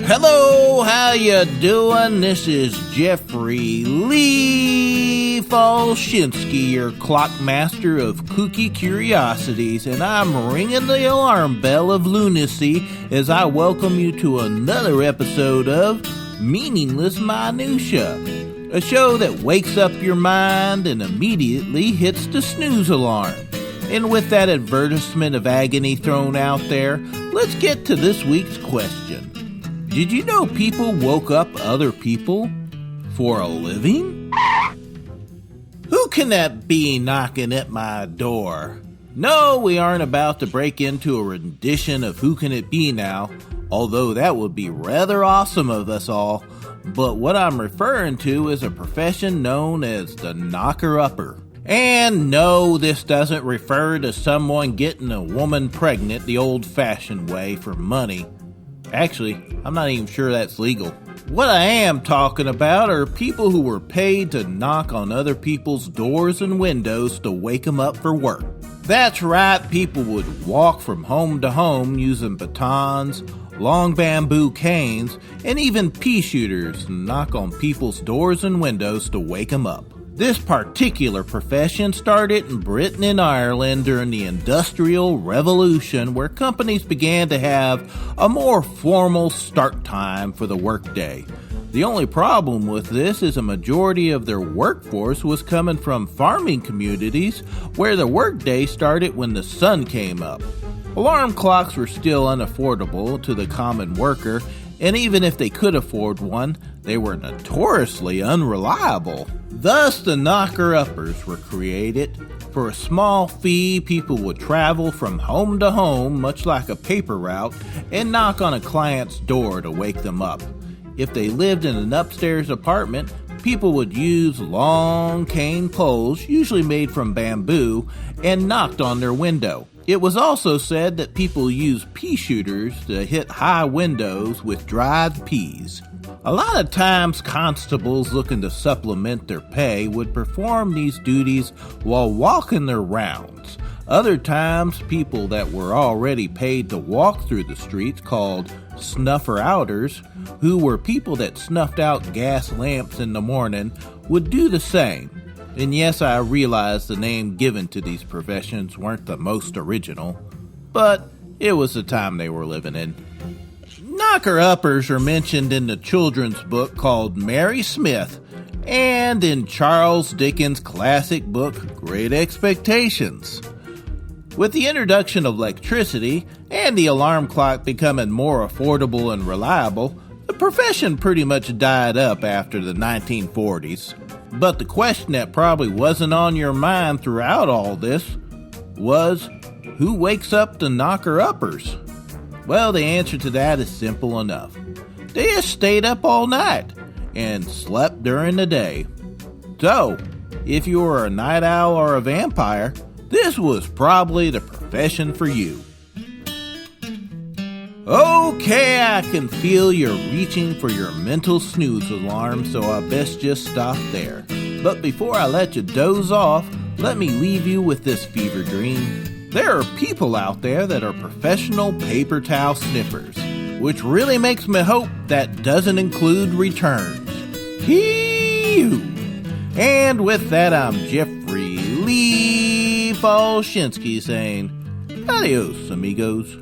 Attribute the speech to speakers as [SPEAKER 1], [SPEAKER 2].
[SPEAKER 1] Hello, how you doing? This is Jeffrey Lee Folschinsky, your clock master of kooky curiosities, and I'm ringing the alarm bell of lunacy as I welcome you to another episode of Meaningless Minutia, a show that wakes up your mind and immediately hits the snooze alarm. And with that advertisement of agony thrown out there, let's get to this week's question. Did you know people woke up other people for a living? Who can that be knocking at my door? No, we aren't about to break into a rendition of Who Can It Be Now, although that would be rather awesome of us all. But what I'm referring to is a profession known as the knocker-upper. And no, this doesn't refer to someone getting a woman pregnant the old-fashioned way for money. Actually, I'm not even sure that's legal. What I am talking about are people who were paid to knock on other people's doors and windows to wake them up for work. That's right, people would walk from home to home using batons, long bamboo canes, and even pea shooters and knock on people's doors and windows to wake them up. This particular profession started in Britain and Ireland during the Industrial Revolution, where companies began to have a more formal start time for the workday. The only problem with this is a majority of their workforce was coming from farming communities where the workday started when the sun came up. Alarm clocks were still unaffordable to the common worker, and even if they could afford one, they were notoriously unreliable. Thus, the knocker-uppers were created. For a small fee, people would travel from home to home, much like a paper route, and knock on a client's door to wake them up. If they lived in an upstairs apartment, people would use long cane poles, usually made from bamboo, and knocked on their window. It was also said that people used pea shooters to hit high windows with dried peas. A lot of times, constables looking to supplement their pay would perform these duties while walking their rounds. Other times, people that were already paid to walk through the streets, called snuffer-outers, who were people that snuffed out gas lamps in the morning, would do the same. And yes, I realize the name given to these professions weren't the most original, but it was the time they were living in. Knocker-uppers are mentioned in the children's book called Mary Smith and in Charles Dickens' classic book Great Expectations. With the introduction of electricity and the alarm clock becoming more affordable and reliable, the profession pretty much died up after the 1940s. But the question that probably wasn't on your mind throughout all this was, who wakes up the knocker-uppers? Well, the answer to that is simple enough. They just stayed up all night and slept during the day. So, if you were a night owl or a vampire, this was probably the profession for you. Okay, I can feel you're reaching for your mental snooze alarm, so I best just stop there. But before I let you doze off, let me leave you with this fever dream. There are people out there that are professional paper towel sniffers, which really makes me hope that doesn't include returns. Hee-hoo! And with that, I'm Jeffrey Lee Folschinsky saying, adios, amigos.